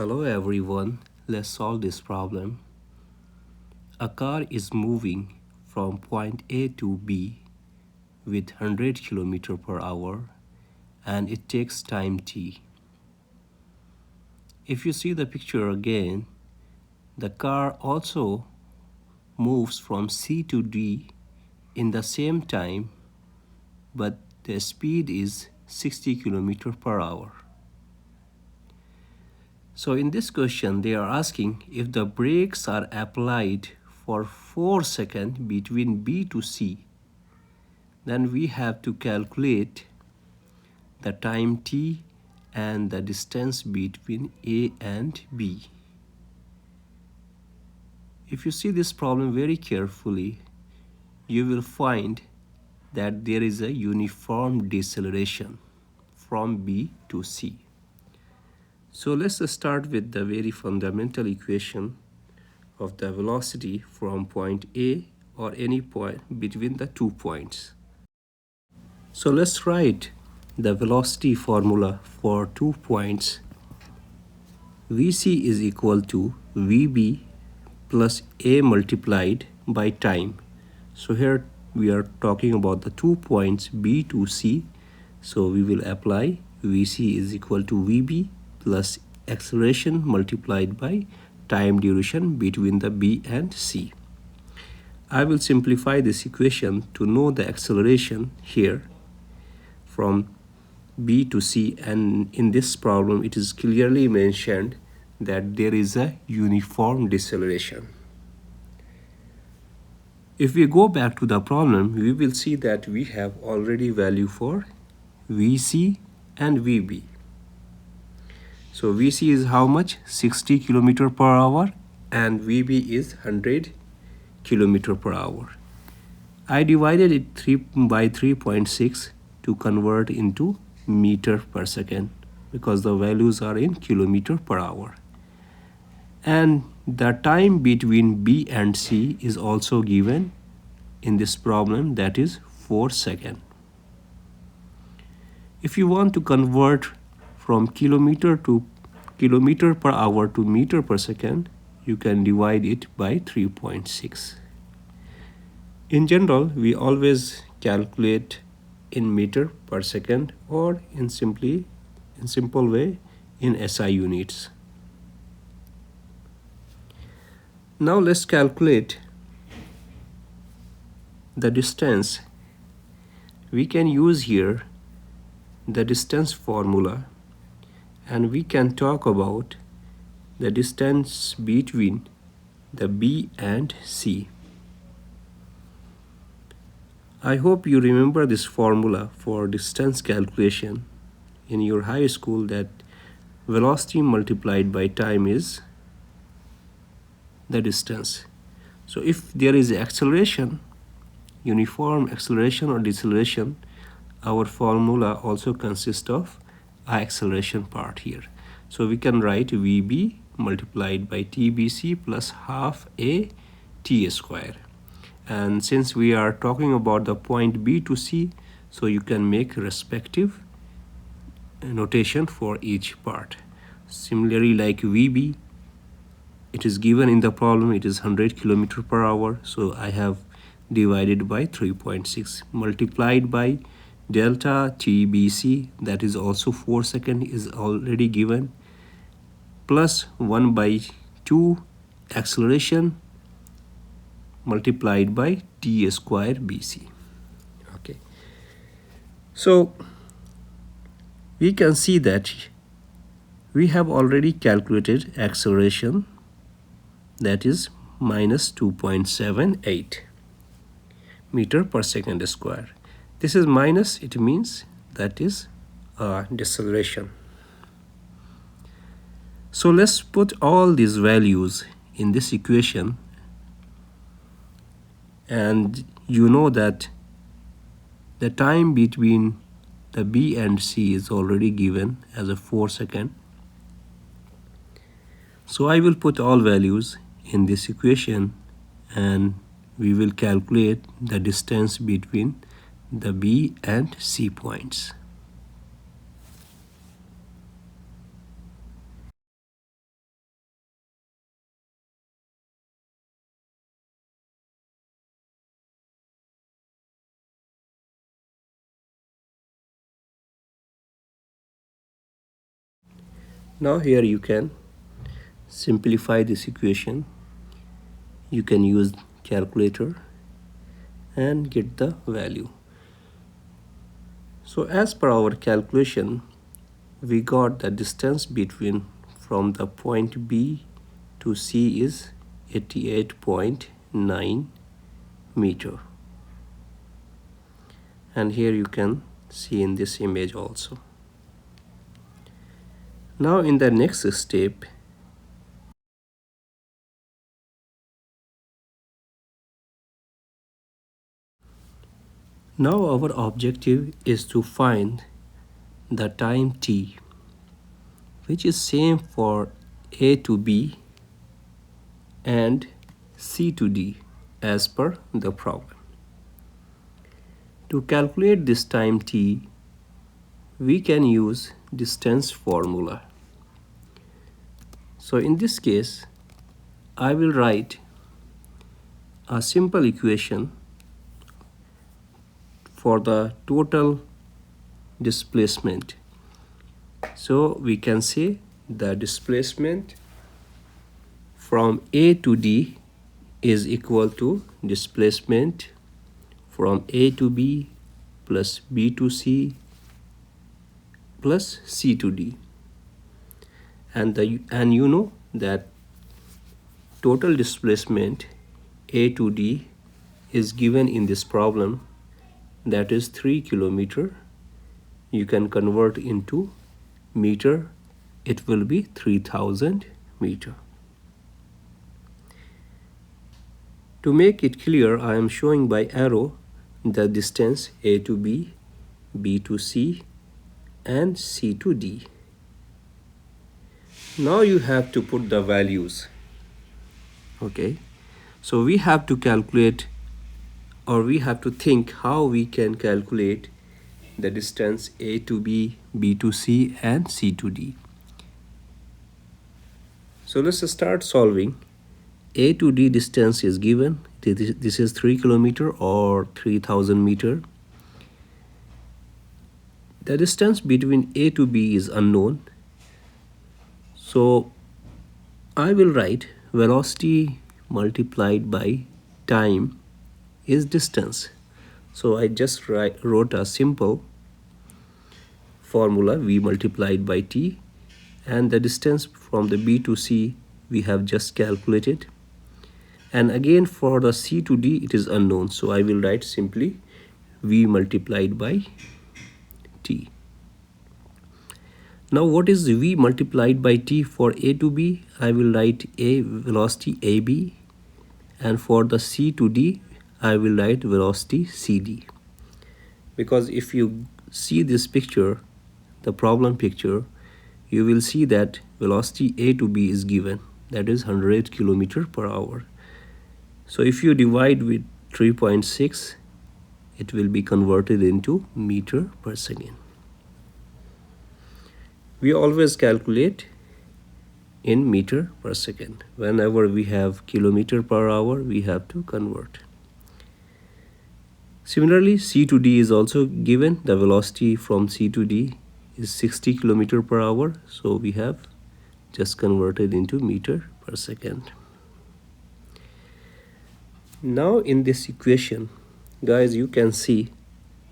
Hello everyone, let's solve this problem. A car is moving from point A to B with 100 km per hour and it takes time t. If you see the picture again, the car also moves from C to D in the same time, but the speed is 60 km per hour. So in this question, they are asking if the brakes are applied for 4 seconds between B to C, then we have to calculate the time t and the distance between A and B. If you see this problem very carefully, you will find that there is a uniform deceleration from B to C. So let's start with the very fundamental equation of the velocity from point A or any point between the 2 points. So let's write the velocity formula for 2 points. Vc is equal to Vb plus A multiplied by time. So here we are talking about the 2 points B to C. So we will apply Vc is equal to Vb plus acceleration multiplied by time duration between the B and C. I will simplify this equation to know the acceleration here from B to C, and in this problem it is clearly mentioned that there is a uniform deceleration. If we go back to the problem, we will see that we have already value for Vc and Vb. So Vc is how much? 60 km per hour and Vb is 100 km per hour. I divided it by 3.6 to convert into meter per second because the values are in kilometer per hour. And the time between B and C is also given in this problem, that is 4 seconds. If you want to convert from kilometer per hour to meter per second, you can divide it by 3.6. In general, we always calculate in meter per second or in simple way in SI units. Now let's calculate the distance. We can use here the distance formula and we can talk about the distance between the B and C. I hope you remember this formula for distance calculation in your high school, that velocity multiplied by time is the distance. So if there is acceleration, uniform acceleration or deceleration, our formula also consists of acceleration part here. So we can write Vb multiplied by TBC plus half a t square. And since we are talking about the point B to C, so you can make respective notation for each part. Similarly, like Vb, it is given in the problem, it is 100 km per hour. So I have divided by 3.6 multiplied by delta TBC, that is also 4 seconds, is already given, plus 1 by 2 acceleration multiplied by t square bc. Okay, so we can see that we have already calculated acceleration, that is minus 2.78 meter per second square. This is minus, it means that is deceleration. So let's put all these values in this equation, and you know that the time between the B and C is already given as a 4 seconds. So I will put all values in this equation and we will calculate the distance between the B and C points. Now here you can simplify this equation. You can use calculator and get the value. So as per our calculation, we got the distance between from the point B to C is 88.9 meter. And here you can see in this image also. Now in the next step, now our objective is to find the time t, which is same for A to B and C to D as per the problem. To calculate this time t, we can use distance formula. So in this case, I will write a simple equation for the total displacement. So we can say the displacement from A to D is equal to displacement from A to B plus B to C plus C to D. And you know that total displacement A to D is given in this problem, that is 3 kilometer. You can convert into meter, it will be 3000 meter. To make it clear, I am showing by arrow the distance A to B, B to C and C to D. Now you have to put the values. Okay, so we have to calculate, or we have to think how we can calculate the distance A to B, B to C and C to D. So let's start solving. A to D distance is given. This is 3 kilometer or 3000 meter. The distance between A to B is unknown. So I will write velocity multiplied by time is distance. So I just wrote a simple formula, V multiplied by T, and the distance from the B to C we have just calculated. And again for the C to D it is unknown, so I will write simply V multiplied by T. Now what is V multiplied by T for A to B? I will write A velocity AB, and for the C to D I will write velocity CD. Because if you see this picture, the problem picture, you will see that velocity A to B is given, that is 100 kilometer per hour. So if you divide with 3.6, it will be converted into meter per second. We always calculate in meter per second. Whenever we have kilometer per hour, we have to convert. Similarly, C to D is also given. The velocity from C to D is 60 kilometer per hour. So we have just converted into meter per second. Now in this equation, guys, you can see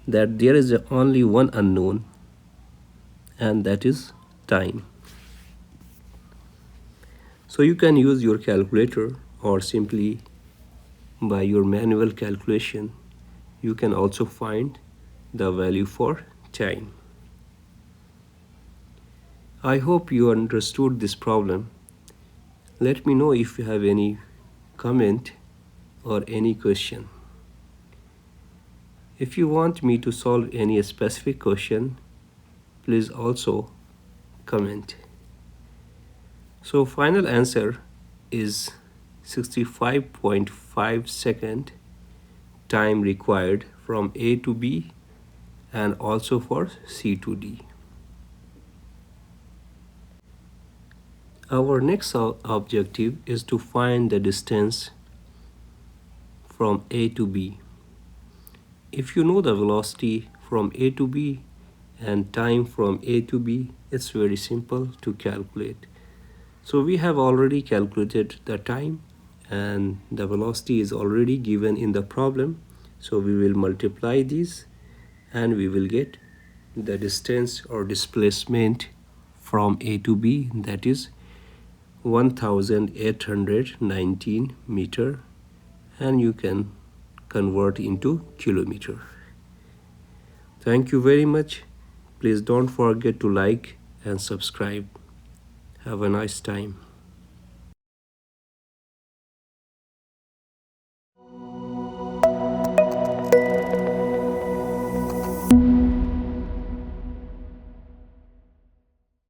that there is only one unknown, and that is time. So you can use your calculator, or simply by your manual calculation you can also find the value for time. I hope you understood this problem. Let me know if you have any comment or any question. If you want me to solve any specific question, please also comment. So final answer is 65.5 second time required from A to B and also for C to D. Our next objective is to find the distance from A to B. If you know the velocity from A to B and time from A to B. It's very simple to calculate. So we have already calculated the time and the velocity is already given in the problem. So we will multiply these and we will get the distance or displacement from A to B, that is 1819 meter, and you can convert into kilometer. Thank you very much. Please don't forget to like and subscribe. Have a nice time.